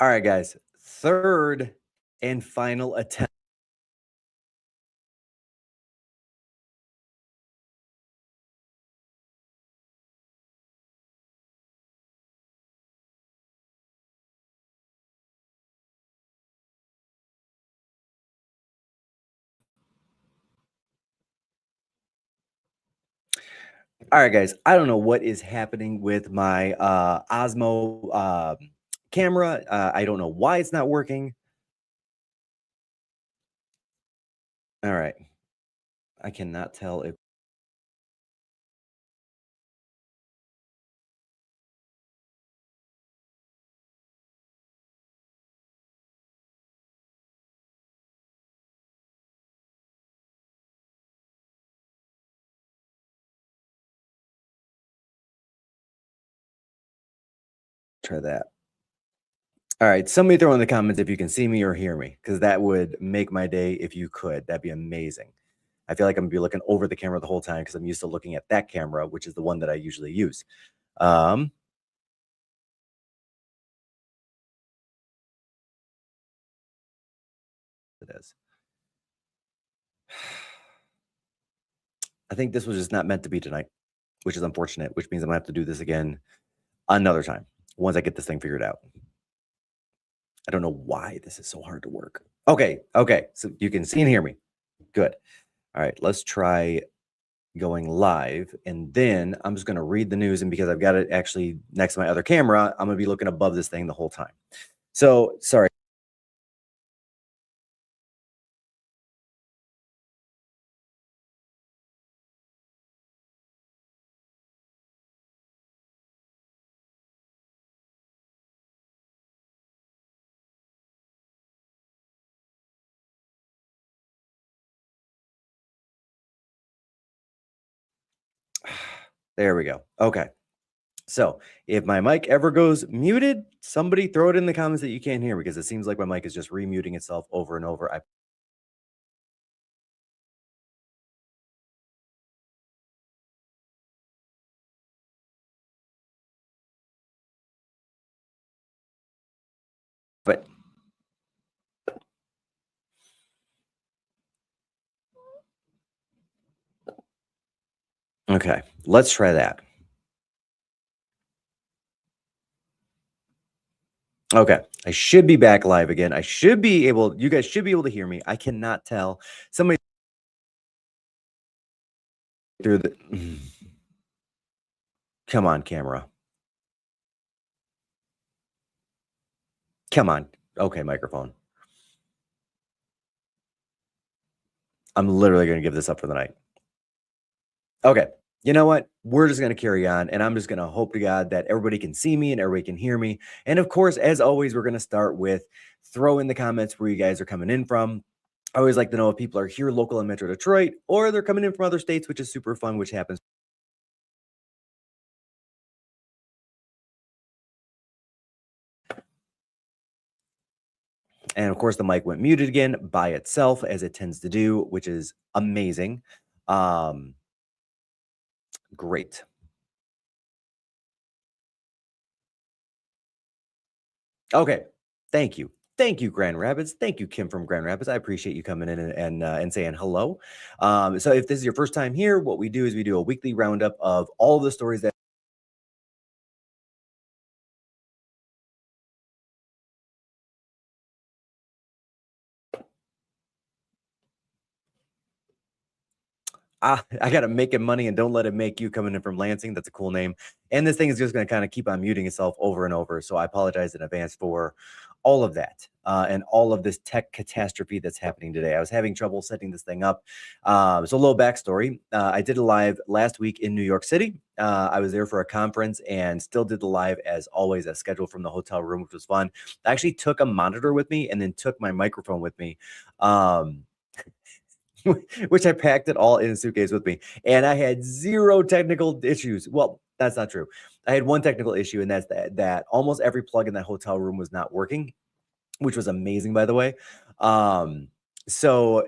All right, guys. Third and final attempt. All right, guys. I don't know what is happening with my Osmo camera. I don't know why it's not working. All right. I cannot tell if. Try that. All right. Somebody throw in the comments if you can see me or hear me, because that would make my day if you could. That'd be amazing. I feel like I'm going to be looking over the camera the whole time because I'm used to looking at that camera, which is the one that I usually use. It is. I think this was just not meant to be tonight, which is unfortunate, which means I'm going to have to do this again another time once I get this thing figured out. I don't know why this is so hard to work. Okay. So you can see and hear me. Good. All right. Let's try going live. And then I'm just going to read the news. And because I've got it actually next to my other camera, I'm going to be looking above this thing the whole time. So sorry. There we go. Okay. So if my mic ever goes muted, somebody throw it in the comments that you can't hear, because it seems like my mic is just remuting itself over and over. But okay, let's try that. Okay, I should be back live again. I should be able, you guys should be able to hear me. I cannot tell. Somebody through the, come on, camera. Come on. Okay, microphone. I'm literally going to give this up for the night. Okay. You know what? We're just going to carry on, and I'm just going to hope to God that everybody can see me and everybody can hear me. And of course, as always, we're going to start with throw in the comments where you guys are coming in from. I always like to know if people are here local in Metro Detroit or they're coming in from other states, which is super fun, which happens. And of course, the mic went muted again by itself, as it tends to do, which is amazing. Great. Okay. Thank you. Thank you, Grand Rapids. Thank you, Kim from Grand Rapids. I appreciate you coming in and saying hello. So if this is your first time here, what we do is we do a weekly roundup of all the stories that I got to make it money and don't let it make you, coming in from Lansing. That's a cool name. And this thing is just going to kind of keep on muting itself over and over. So I apologize in advance for all of that and all of this tech catastrophe that's happening today. I was having trouble setting this thing up. So a little backstory. I did a live last week in New York City. I was there for a conference and still did the live as always as scheduled from the hotel room, which was fun. I actually took a monitor with me and then took my microphone with me. Which I packed it all in a suitcase with me. And I had zero technical issues. Well, that's not true. I had one technical issue, and that's that almost every plug in that hotel room was not working, which was amazing, by the way. So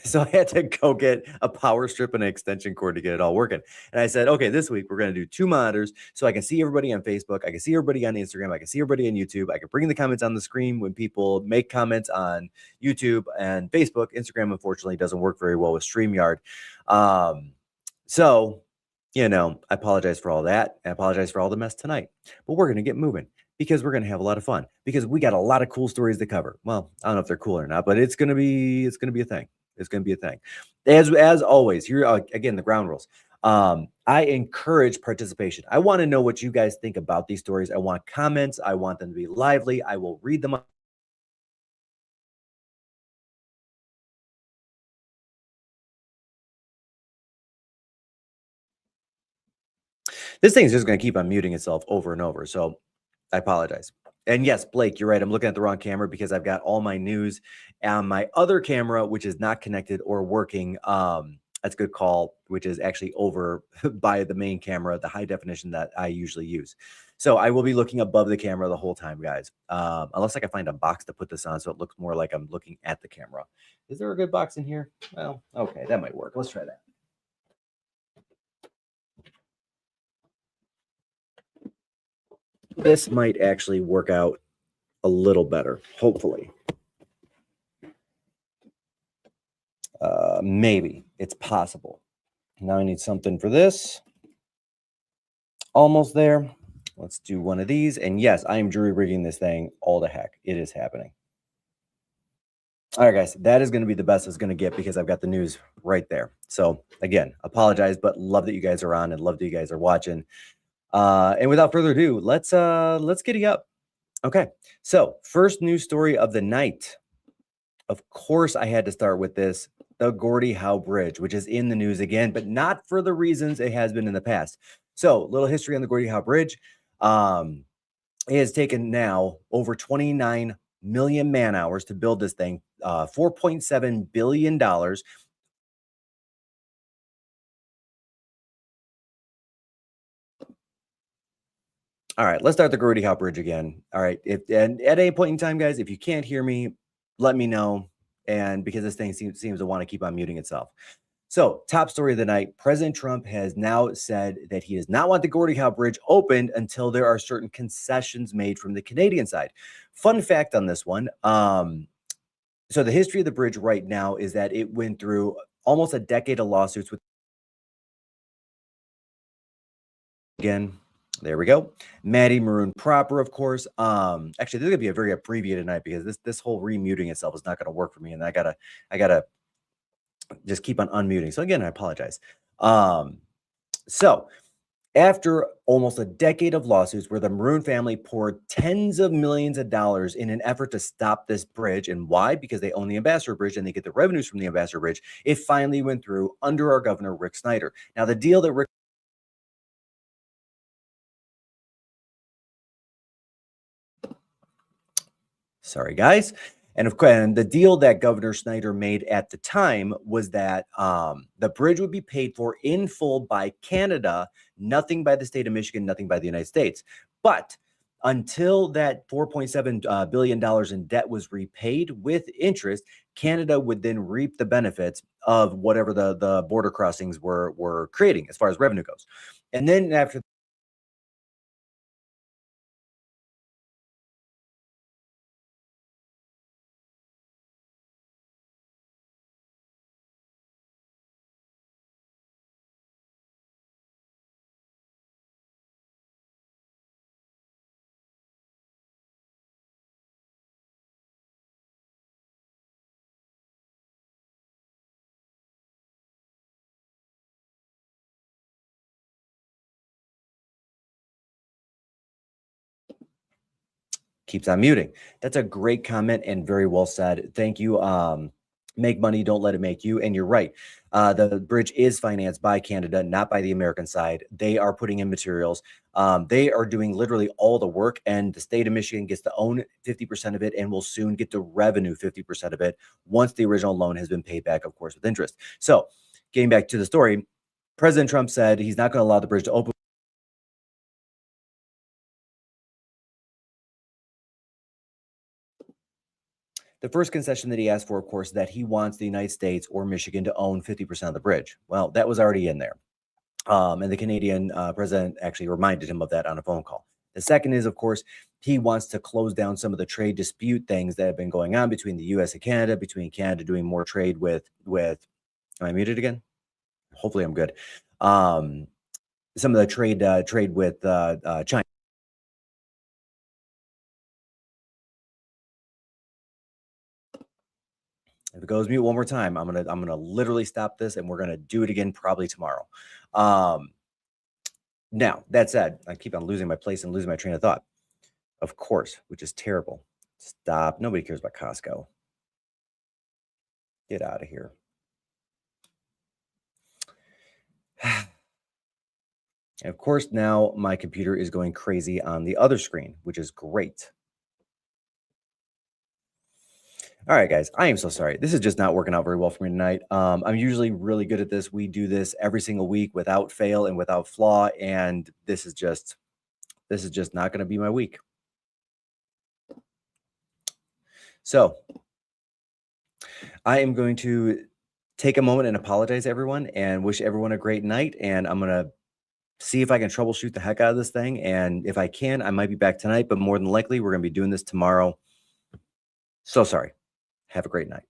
So I had to go get a power strip and an extension cord to get it all working. And I said, okay, this week we're going to do 2 monitors so I can see everybody on Facebook. I can see everybody on Instagram. I can see everybody on YouTube. I can bring the comments on the screen when people make comments on YouTube and Facebook. Instagram, unfortunately, doesn't work very well with StreamYard. So, I apologize for all that. I apologize for all the mess tonight, but we're going to get moving because we're going to have a lot of fun because we got a lot of cool stories to cover. Well, I don't know if they're cool or not, but it's going to be a thing. It's going to be a thing. As always, here again, the ground rules. I encourage participation. I want to know what you guys think about these stories. I want comments. I want them to be lively. I will read them. This thing's just going to keep on muting itself over and over. So I apologize. And yes, Blake, you're right. I'm looking at the wrong camera because I've got all my news on my other camera, which is not connected or working. That's a good call, which is actually over by the main camera, the high definition that I usually use. So I will be looking above the camera the whole time, guys. Unless I can find a box to put this on so it looks more like I'm looking at the camera. Is there a good box in here? Well, okay, that might work. Let's try that. This might actually work out a little better, hopefully. Maybe. It's possible. Now I need something for this. Almost there. Let's do one of these. And yes, I am jury rigging this thing all the heck. It is happening. All right, guys, that is going to be the best it's going to get because I've got the news right there. So again, apologize, but love that you guys are on and love that you guys are watching. And without further ado, let's giddy up. Okay, so first news story of the night. Of course, I had to start with this, the Gordie Howe Bridge, which is in the news again, but not for the reasons it has been in the past. So, little history on the Gordie Howe Bridge. It has taken now over 29 million man hours to build this thing, $4.7 billion. All right, let's start the Gordie Howe Bridge again. All right, and at any point in time, guys, if you can't hear me, let me know. And because this thing seems to want to keep on muting itself. So, top story of the night, President Trump has now said that he does not want the Gordie Howe Bridge opened until there are certain concessions made from the Canadian side. Fun fact on this one. So the history of the bridge right now is that it went through almost a decade of lawsuits with, again, there we go. Maddie Maroon proper, of course. Actually, this is gonna be a very abbreviated night because this whole remuting itself is not gonna work for me, and I gotta just keep on unmuting. So again, I apologize. So after almost a decade of lawsuits where the Maroon family poured tens of millions of dollars in an effort to stop this bridge, and why? Because they own the Ambassador Bridge and they get the revenues from the Ambassador Bridge, it finally went through under our governor, Rick Snyder. Now, the deal that Rick Sorry, guys. And of course, and the deal that Governor Snyder made at the time was that the bridge would be paid for in full by Canada, nothing by the state of Michigan, nothing by the United States. But until that $4.7 billion in debt was repaid with interest, Canada would then reap the benefits of whatever the border crossings were creating as far as revenue goes. And then after keeps on muting. That's a great comment and very well said. Thank you. Make money, don't let it make you. And you're right. The bridge is financed by Canada, not by the American side. They are putting in materials. They are doing literally all the work, and the state of Michigan gets to own 50% of it and will soon get the revenue 50% of it once the original loan has been paid back, of course, with interest. So getting back to the story, President Trump said he's not going to allow the bridge to open. The first concession that he asked for, of course, that he wants the United States or Michigan to own 50% of the bridge. Well, that was already in there. And the Canadian president actually reminded him of that on a phone call. The second is, of course, he wants to close down some of the trade dispute things that have been going on between the U.S. and Canada, between Canada doing more trade with. Am I muted again? Hopefully, I'm good. Some of the trade with China. If it goes mute one more time, I'm gonna literally stop this, and we're gonna do it again probably tomorrow. Now, that said, I keep on losing my place and losing my train of thought. Of course, which is terrible. Stop. Nobody cares about Costco. Get out of here. And of course, now my computer is going crazy on the other screen, which is great. All right, guys, I am so sorry. This is just not working out very well for me tonight. I'm usually really good at this. We do this every single week without fail and without flaw, and this is just not going to be my week. So I am going to take a moment and apologize to everyone and wish everyone a great night. And I'm going to see if I can troubleshoot the heck out of this thing. And if I can, I might be back tonight, but more than likely, we're going to be doing this tomorrow. So sorry. Have a great night.